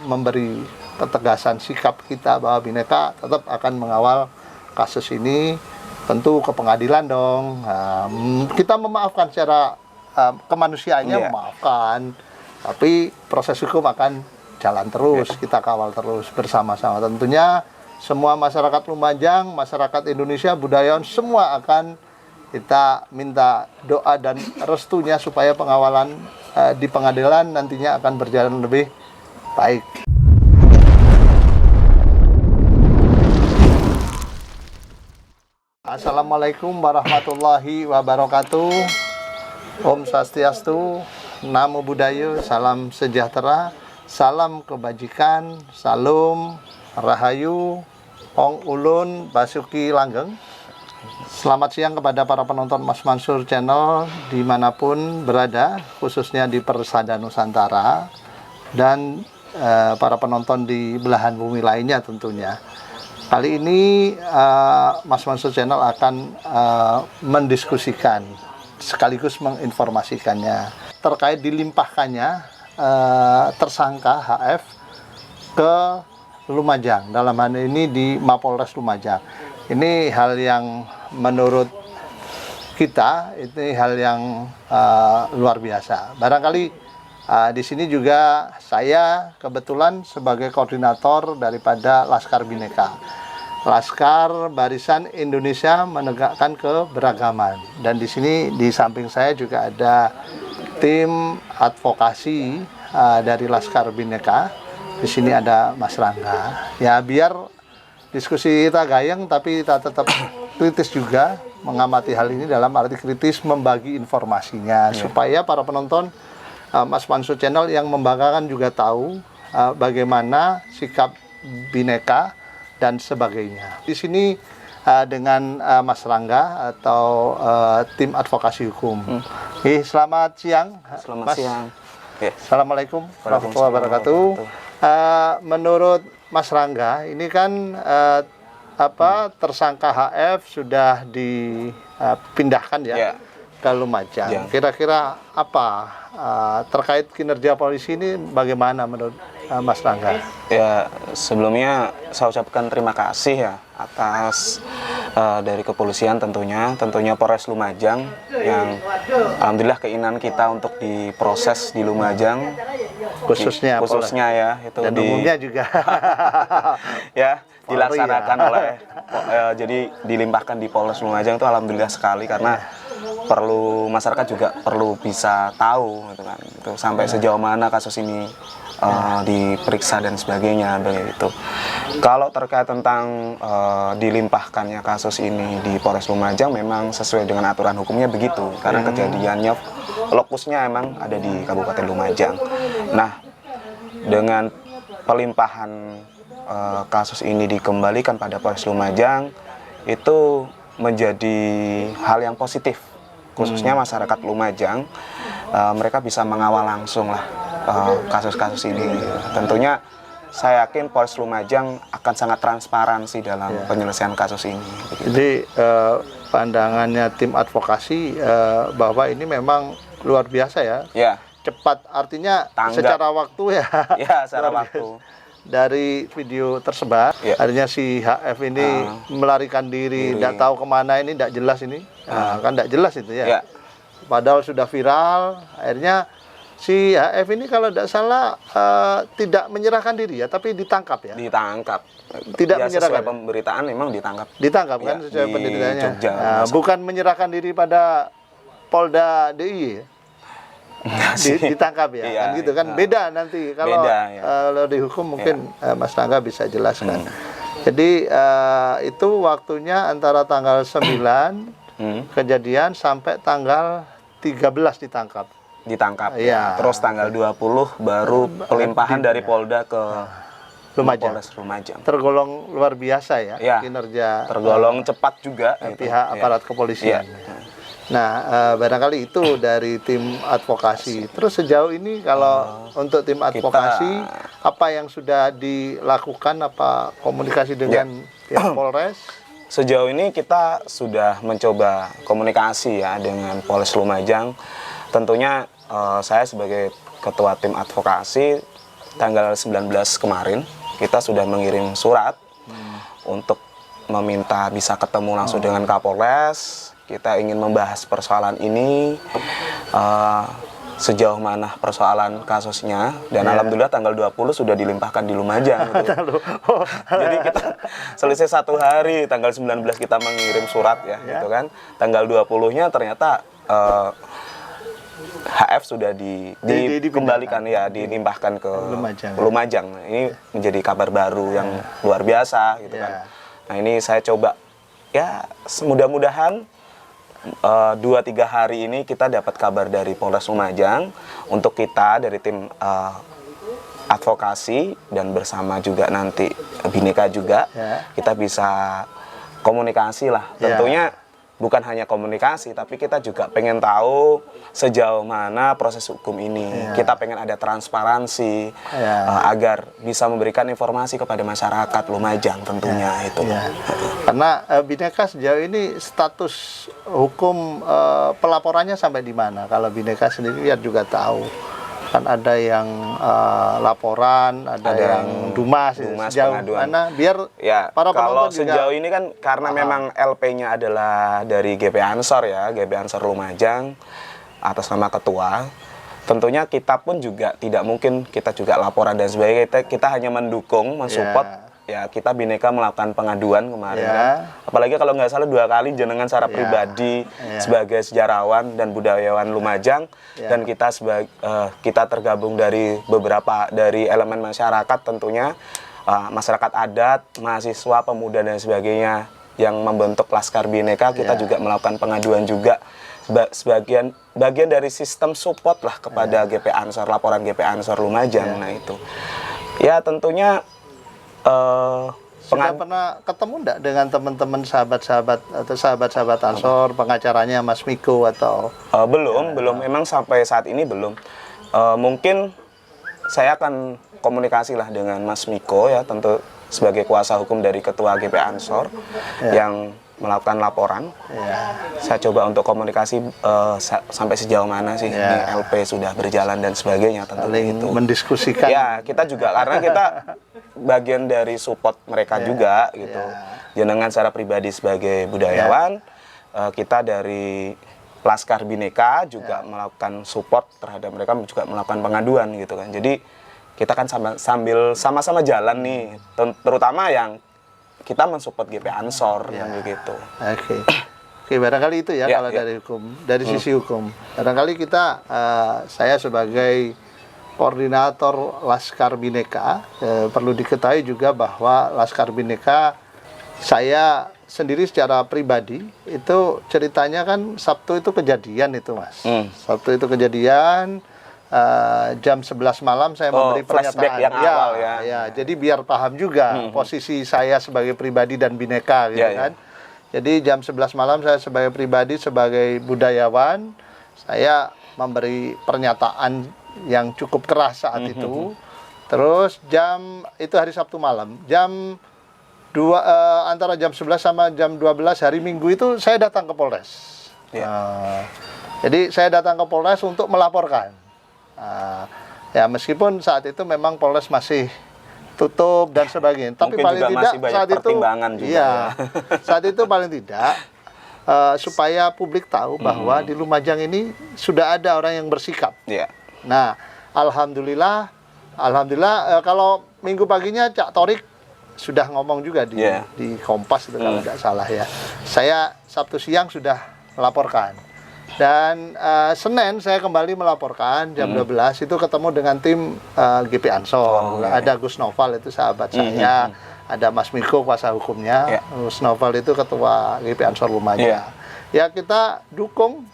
memberi ketegasan sikap kita bahwa Bhinneka tetap akan mengawal kasus ini, tentu ke pengadilan dong. Kita memaafkan secara kemanusiaannya, memaafkan, tapi proses hukum akan jalan terus, kita kawal terus bersama-sama. Tentunya semua masyarakat Lumajang, masyarakat Indonesia, budayawan, semua akan kita minta doa dan restunya supaya pengawalan di pengadilan nantinya akan berjalan lebih baik. Assalamualaikum warahmatullahi wabarakatuh. Om Swastiastu, Namo Buddhaya, salam sejahtera, salam kebajikan, salam rahayu, Ong Ulun Basuki Langgeng. Selamat siang kepada para penonton Mas Mansur Channel dimanapun berada, khususnya di Persada Nusantara dan para penonton di belahan bumi lainnya tentunya. Kali ini Mas Mansur Channel akan mendiskusikan sekaligus menginformasikannya terkait dilimpahkannya tersangka HF ke Lumajang, dalam hal ini di Mapolres Lumajang. Ini hal yang menurut kita ini hal yang luar biasa. Barangkali di sini juga saya kebetulan sebagai koordinator daripada Laskar Bhinneka, Laskar Barisan Indonesia Menegakkan Keberagaman. Dan di sini di samping saya juga ada tim advokasi dari Laskar Bhinneka. Di sini ada Mas Rangga. Ya, biar diskusi kita gayeng, tapi kita tetap kritis juga mengamati hal ini, dalam arti kritis membagi informasinya, supaya para penonton Mas Mansur Channel yang membanggakan juga tahu bagaimana sikap Bhinneka dan sebagainya. Di sini dengan Mas Rangga atau tim advokasi hukum. Selamat siang. Selamat siang. Assalamualaikum warahmatullahi wabarakatuh. Menurut Mas Rangga, ini kan tersangka HF sudah dipindahkan ke Lumajang. Kira-kira apa terkait kinerja polisi ini bagaimana menurut Mas Rangga? Ya, sebelumnya saya ucapkan terima kasih ya atas dari kepolisian tentunya Polres Lumajang yang alhamdulillah keinginan kita untuk diproses di Lumajang khususnya ya itu dan umumnya juga ya dilaksanakan oleh jadi dilimpahkan di Polres Lumajang itu alhamdulillah sekali, karena perlu masyarakat juga perlu bisa tahu gitu kan, itu sampai sejauh mana kasus ini diperiksa dan sebagainya begitu. Kalau terkait tentang dilimpahkannya kasus ini di Polres Lumajang, memang sesuai dengan aturan hukumnya begitu, karena kejadiannya lokusnya emang ada di Kabupaten Lumajang. Nah, dengan pelimpahan kasus ini dikembalikan pada Polres Lumajang, itu menjadi hal yang positif, khususnya masyarakat Lumajang. Mereka bisa mengawal langsung lah kasus-kasus ini. Tentunya saya yakin Polres Lumajang akan sangat transparansi dalam penyelesaian kasus ini. Jadi pandangannya tim advokasi bahwa ini memang luar biasa ya. Cepat, artinya secara waktu secara waktu. Dari video tersebar, artinya si HF ini melarikan diri, tidak tahu kemana, ini tidak jelas ini, kan tidak jelas itu ya. Padahal sudah viral, akhirnya si HF ini kalau tidak salah tidak menyerahkan diri ya, tapi ditangkap ya. Ditangkap. Tidak ya, menyerahkan. Sesuai pemberitaan memang ditangkap. Ditangkap kan sesuai pendidikannya. Jogja, bukan menyerahkan diri pada Polda DIY ya. Ditangkap ya, kan gitu kan. Beda nanti kalau kalau dihukum mungkin Mas Rangga bisa jelaskan. Jadi itu waktunya antara tanggal 9 kejadian sampai tanggal 13 ditangkap. Ya. Terus tanggal 20 baru pelimpahan dari Polda ke Lumajang. Polres Lumajang. Tergolong luar biasa ya, kinerja. Tergolong cepat juga pihak aparat kepolisian. Nah, barangkali itu dari tim advokasi. Terus sejauh ini kalau untuk tim advokasi, apa yang sudah dilakukan, apa komunikasi dengan pihak Polres? Sejauh ini kita sudah mencoba komunikasi ya dengan Polres Lumajang. Tentunya saya sebagai ketua tim advokasi tanggal 19 kemarin kita sudah mengirim surat untuk meminta bisa ketemu langsung dengan Kapolres. Kita ingin membahas persoalan ini, sejauh mana persoalan kasusnya, dan alhamdulillah tanggal 20 sudah dilimpahkan di Lumajang gitu. Jadi kita selesai 1 hari, tanggal 19 kita mengirim surat ya, gitu kan. Tanggal 20-nya ternyata HF sudah dikembalikan ya, dilimpahkan ke Lumajang. Ini menjadi kabar baru yang luar biasa gitu kan. Nah, ini saya coba ya, mudah-mudahan 2-3 hari ini kita dapat kabar dari Polres Lumajang untuk kita dari tim advokasi, dan bersama juga nanti Bhinneka juga kita bisa komunikasi lah. Tentunya bukan hanya komunikasi, tapi kita juga pengen tahu sejauh mana proses hukum ini. Kita pengen ada transparansi agar bisa memberikan informasi kepada masyarakat Lumajang tentunya itu. Karena Bhinneka sejauh ini status hukum pelaporannya sampai di mana? Kalau Bhinneka sendiri biar juga tahu. Kan ada yang laporan, ada yang dumas sejauh pengaduan. mana biar para kalau penonton sejauh juga, ini kan karena memang LP-nya adalah dari GP Ansor ya, GP Ansor Lumajang atas nama ketua. Tentunya kita pun juga tidak mungkin kita juga laporan dan sebagainya, kita hanya mendukung, mensupport. Ya, kita Bhinneka melakukan pengaduan kemarin kan. Apalagi kalau nggak salah 2 kali jenengan secara pribadi sebagai sejarawan dan budayawan Lumajang, dan kita kita tergabung dari beberapa dari elemen masyarakat tentunya, masyarakat adat, mahasiswa, pemuda dan sebagainya yang membentuk Laskar Bhinneka. Kita juga melakukan pengaduan juga bagian dari sistem support lah kepada GP Ansor, laporan GP Ansor Lumajang. Nah itu ya tentunya sudah pernah ketemu enggak dengan teman-teman sahabat-sahabat atau sahabat-sahabat Ansor, pengacaranya Mas Miko atau belum memang sampai saat ini belum. Mungkin saya akan komunikasi lah dengan Mas Miko ya, tentu sebagai kuasa hukum dari ketua GP Ansor yang melakukan laporan. Saya coba untuk komunikasi sampai sejauh mana sih ini LP sudah berjalan dan sebagainya, tentu itu mendiskusikan. Ya, kita juga karena kita bagian dari support mereka juga gitu. Jenengan secara pribadi sebagai budayawan, kita dari Laskar Bhinneka juga melakukan support terhadap mereka, juga melakukan pengaduan gitu kan. Jadi kita kan sambil sama-sama jalan nih, terutama yang kita mensupport GP Ansor yang begitu. Oke, barangkali itu ya kalau dari hukum, dari sisi hukum. Barangkali kita, saya sebagai koordinator Laskar Bhinneka, perlu diketahui juga bahwa Laskar Bhinneka, saya sendiri secara pribadi itu ceritanya kan Sabtu itu kejadian itu Mas. Sabtu itu kejadian. Jam 11 malam saya memberi pernyataan yang awal jadi biar paham juga posisi saya sebagai pribadi dan Bhinneka gitu kan. Jadi jam 11 malam saya sebagai pribadi, sebagai budayawan, saya memberi pernyataan yang cukup keras saat itu. Terus itu hari Sabtu malam, jam 2 antara jam 11 sama jam 12 hari Minggu itu saya datang ke Polres. Jadi saya datang ke Polres untuk melaporkan. Ya meskipun saat itu memang Polres masih tutup dan sebagainya, tapi mungkin paling tidak saat itu saat itu paling tidak supaya publik tahu bahwa di Lumajang ini sudah ada orang yang bersikap. Nah, alhamdulillah kalau minggu paginya Cak Torik sudah ngomong juga di Kompas itu kalau tidak salah ya. Saya Sabtu siang sudah melaporkan. Dan Senin saya kembali melaporkan jam 12 itu ketemu dengan tim GP Ansor. Ada Gus Noval itu sahabat saya, ada Mas Miko kuasa hukumnya, Gus Noval itu ketua GP Ansor Lumajang. Ya kita dukung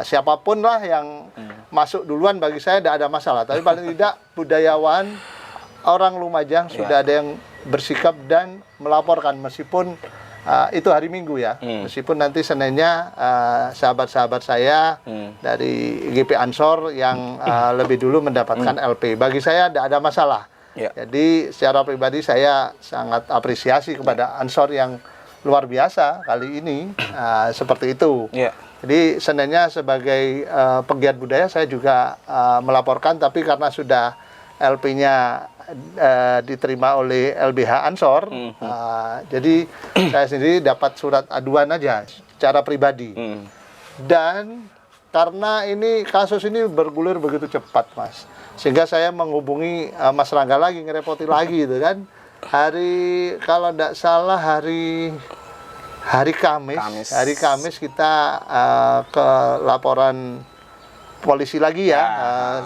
siapapun lah yang masuk duluan, bagi saya tidak ada masalah. Tapi paling tidak budayawan orang Lumajang sudah ada yang bersikap dan melaporkan, meskipun itu hari Minggu ya, meskipun nanti Seninnya sahabat-sahabat saya dari GP Ansor yang lebih dulu mendapatkan LP. Bagi saya tidak ada masalah. Jadi secara pribadi saya sangat apresiasi kepada Ansor yang luar biasa kali ini, seperti itu. Jadi Seninnya sebagai pegiat budaya saya juga melaporkan, tapi karena sudah LP-nya diterima oleh LBH Ansor. Jadi saya sendiri dapat surat aduan aja secara pribadi. Dan karena ini kasus ini bergulir begitu cepat, Mas, sehingga saya menghubungi Mas Rangga lagi, ngerepoti lagi gitu kan. Kalau tidak salah hari Kamis kita ke laporan polisi lagi ya,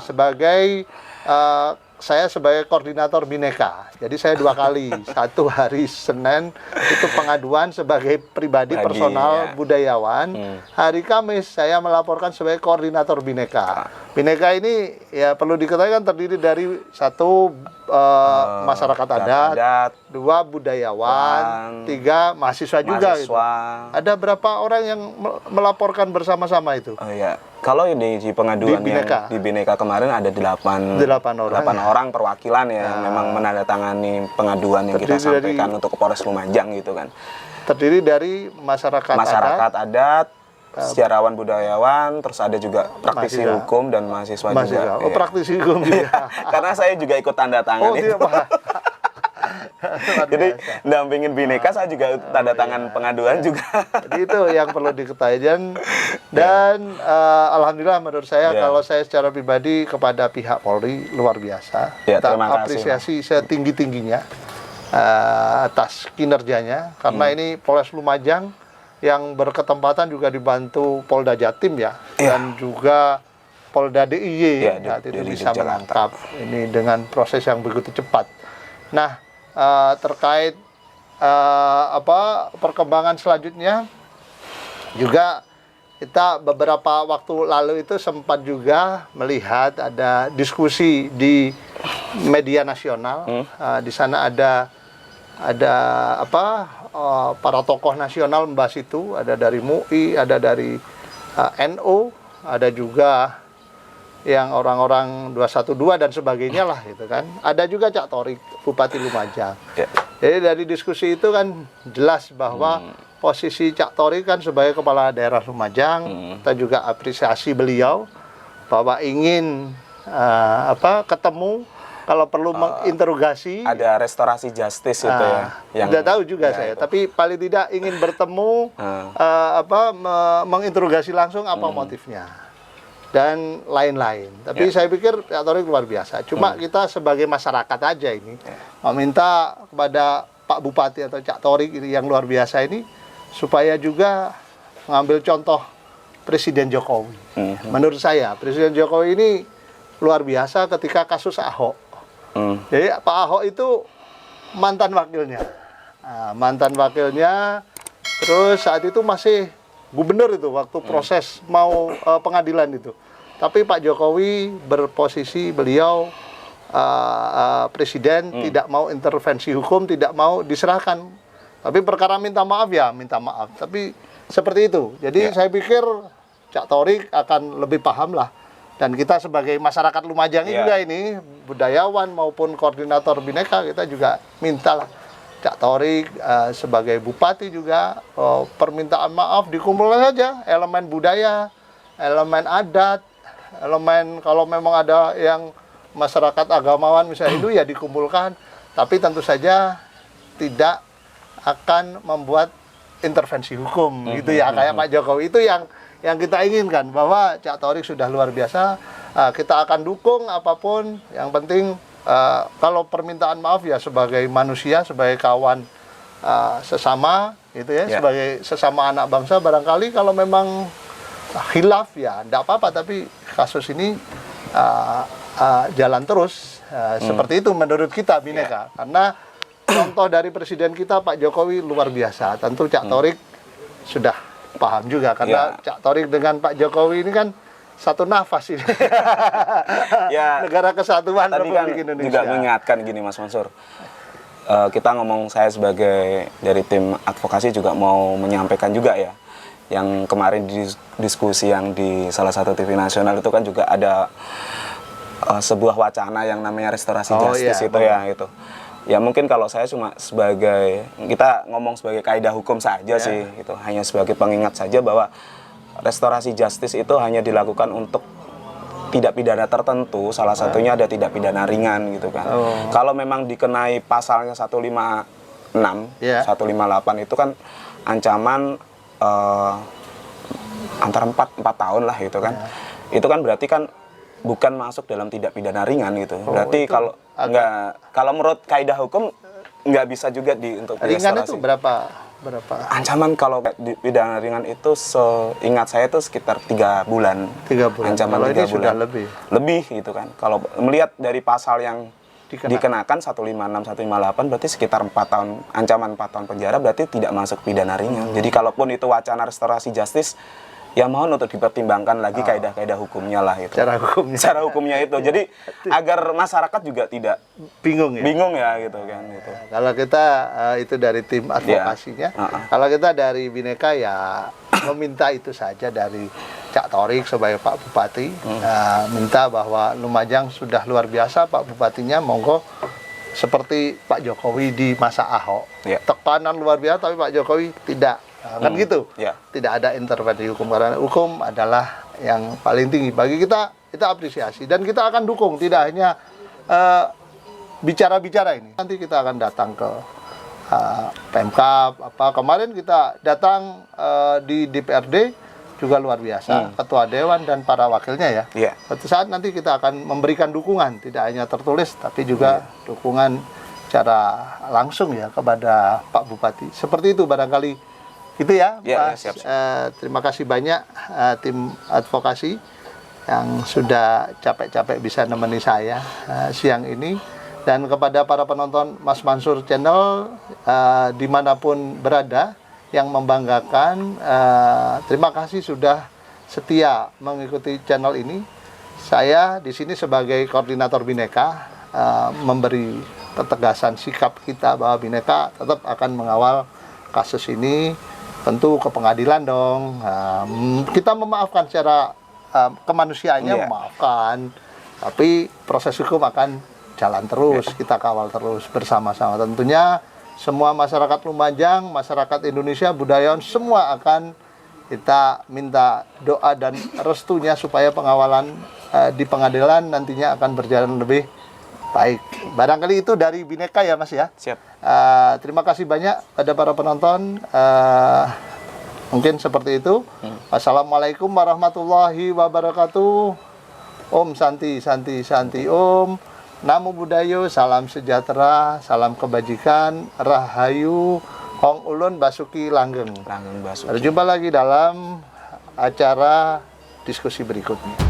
sebagai saya sebagai koordinator Bhinneka. Jadi saya 2 kali. Satu hari Senin itu pengaduan sebagai pribadi personal budayawan. Hari Kamis saya melaporkan sebagai koordinator Bhinneka. Bhinneka ini ya perlu diketahui kan terdiri dari 1 masyarakat adat, 2 budayawan, 3 mahasiswa juga gitu. Ada berapa orang yang melaporkan bersama-sama itu? Oh iya. Kalau di pengaduan di Bhinneka kemarin ada 8 orang perwakilan ya, yang memang menandatangani pengaduan yang kita sampaikan untuk ke Polres Lumajang gitu kan. Terdiri dari masyarakat adat, sejarawan budayawan, terus ada juga praktisi hukum dan mahasiswa juga. Oh, praktisi hukum juga. Karena saya juga ikut tanda tangan itu. Jadi dampingin Bhinneka, saya juga tanda tangan pengaduan juga. Jadi itu yang perlu diketahui dan alhamdulillah menurut saya kalau saya secara pribadi kepada pihak Polri luar biasa. Kita apresiasi setinggi-tingginya atas kinerjanya, karena ini Polres Lumajang yang berketempatan juga dibantu Polda Jatim dan juga Polda DIY itu bisa menangkap ini dengan proses yang begitu cepat. Nah, terkait perkembangan selanjutnya juga kita beberapa waktu lalu itu sempat juga melihat ada diskusi di media nasional. Di sana ada para tokoh nasional membahas itu, ada dari MUI, ada dari NU, ada juga yang orang-orang 212 dan sebagainya lah gitu kan. Ada juga Cak Torik, Bupati Lumajang. Jadi dari diskusi itu kan jelas bahwa posisi Cak Torik kan sebagai kepala daerah Lumajang, kita juga apresiasi beliau bahwa ingin ketemu, kalau perlu menginterogasi. Ada restorasi justice itu yang tidak tahu juga saya, tapi paling tidak ingin bertemu, menginterogasi langsung apa motifnya dan lain-lain. Tapi saya pikir Cak Torik luar biasa. Cuma kita sebagai masyarakat aja ini meminta kepada Pak Bupati atau Cak Torik yang luar biasa ini supaya juga mengambil contoh Presiden Jokowi. Menurut saya Presiden Jokowi ini luar biasa ketika kasus Ahok. Jadi Pak Ahok itu mantan wakilnya. Terus saat itu masih gubernur itu waktu proses mau pengadilan itu. Tapi Pak Jokowi berposisi beliau presiden, tidak mau intervensi hukum, tidak mau diserahkan. Tapi perkara minta maaf ya minta maaf. Tapi seperti itu. Jadi saya pikir Cak Torik akan lebih paham lah. Dan kita sebagai masyarakat Lumajang juga ini, budayawan maupun koordinator Bhinneka, kita juga mintalah Cak Torik sebagai bupati juga permintaan maaf dikumpulkan saja elemen budaya, elemen adat, elemen kalau memang ada yang masyarakat agamawan misalnya itu ya dikumpulkan, tapi tentu saja tidak akan membuat intervensi hukum gitu ya kayak Pak Jokowi. Itu yang kita inginkan, bahwa Cak Torik sudah luar biasa. Kita akan dukung apapun, yang penting kalau permintaan maaf ya sebagai manusia, sebagai kawan sesama gitu ya, sebagai sesama anak bangsa. Barangkali kalau memang khilaf ya enggak apa-apa, tapi kasus ini jalan terus seperti itu menurut kita Bhinneka. Karena contoh dari presiden kita Pak Jokowi luar biasa. Tentu Cak Torik sudah paham juga, karena Cak Torik dengan Pak Jokowi ini kan satu nafas ini. Negara Kesatuan Republik Indonesia. Juga mengingatkan gini Mas Mansur. Kita ngomong, saya sebagai dari tim advokasi juga mau menyampaikan juga ya. Yang kemarin di diskusi yang di salah satu TV nasional itu kan juga ada sebuah wacana yang namanya restorasi justice itu ya itu. Ya mungkin kalau saya cuma sebagai, kita ngomong sebagai kaidah hukum saja sih, itu hanya sebagai pengingat saja bahwa restorasi justice itu hanya dilakukan untuk tidak pidana tertentu, salah satunya ada tidak pidana ringan gitu kan. Kalau memang dikenai pasalnya 156, 158 itu kan ancaman antara 4 tahun lah gitu kan. Itu kan berarti kan bukan masuk dalam tidak pidana ringan gitu. Berarti kalau menurut kaidah hukum nggak bisa juga untuk ringan itu berapa ancaman. Kalau di pidana ringan itu seingat saya itu sekitar 3 bulan. 3 bulan. Ancaman kalau 3 ini bulan. Sudah lebih gitu kan. Kalau melihat dari pasal yang dikenakan 156, 158 berarti sekitar 4 tahun, ancaman 4 tahun penjara berarti tidak masuk pidana ringan. Jadi kalaupun itu wacana restorasi justice, ya mohon untuk dipertimbangkan lagi kaidah-kaidah hukumnya lah itu. Cara hukumnya itu. Jadi agar masyarakat juga tidak bingung ya gitu kan gitu. Kalau kita itu dari tim advokasinya. Kalau kita dari Bhinneka ya meminta itu saja dari Cak Thorik sebagai Pak Bupati, minta bahwa Lumajang sudah luar biasa Pak Bupatinya, monggo seperti Pak Jokowi di masa Ahok. Tekanan luar biasa tapi Pak Jokowi tidak. Kan gitu. Tidak ada intervensi hukum karena hukum adalah yang paling tinggi bagi kita apresiasi dan kita akan dukung, tidak hanya bicara-bicara ini. Nanti kita akan datang ke Pemkab kemarin kita datang di DPRD juga luar biasa, ketua dewan dan para wakilnya ya. Suatu saat nanti kita akan memberikan dukungan, tidak hanya tertulis tapi juga dukungan secara langsung ya kepada Pak Bupati. Seperti itu barangkali. Gitu ya, Mas. Siap. Terima kasih banyak tim advokasi yang sudah capek-capek bisa nemeni saya siang ini. Dan kepada para penonton Mas Mansur Channel dimanapun berada yang membanggakan, terima kasih sudah setia mengikuti channel ini. Saya di sini sebagai koordinator Bhinneka memberi ketegasan sikap kita bahwa Bhinneka tetap akan mengawal kasus ini. Tentu ke pengadilan dong. Kita memaafkan secara kemanusiaannya, memaafkan. Tapi proses hukum akan jalan terus, kita kawal terus bersama-sama. Tentunya semua masyarakat Lumajang, masyarakat Indonesia, budayawan, semua akan kita minta doa dan restunya supaya pengawalan di pengadilan nantinya akan berjalan lebih baik. Barangkali itu dari Bhinneka ya Mas ya. Siap. Terima kasih banyak pada para penonton. Mungkin seperti itu. Wassalamualaikum warahmatullahi wabarakatuh. Om Santi Om. Namo Buddhaya, salam sejahtera, salam kebajikan, rahayu, Hong Ulun Basuki Langgeng. Basuki. Berjumpa lagi dalam acara diskusi berikutnya.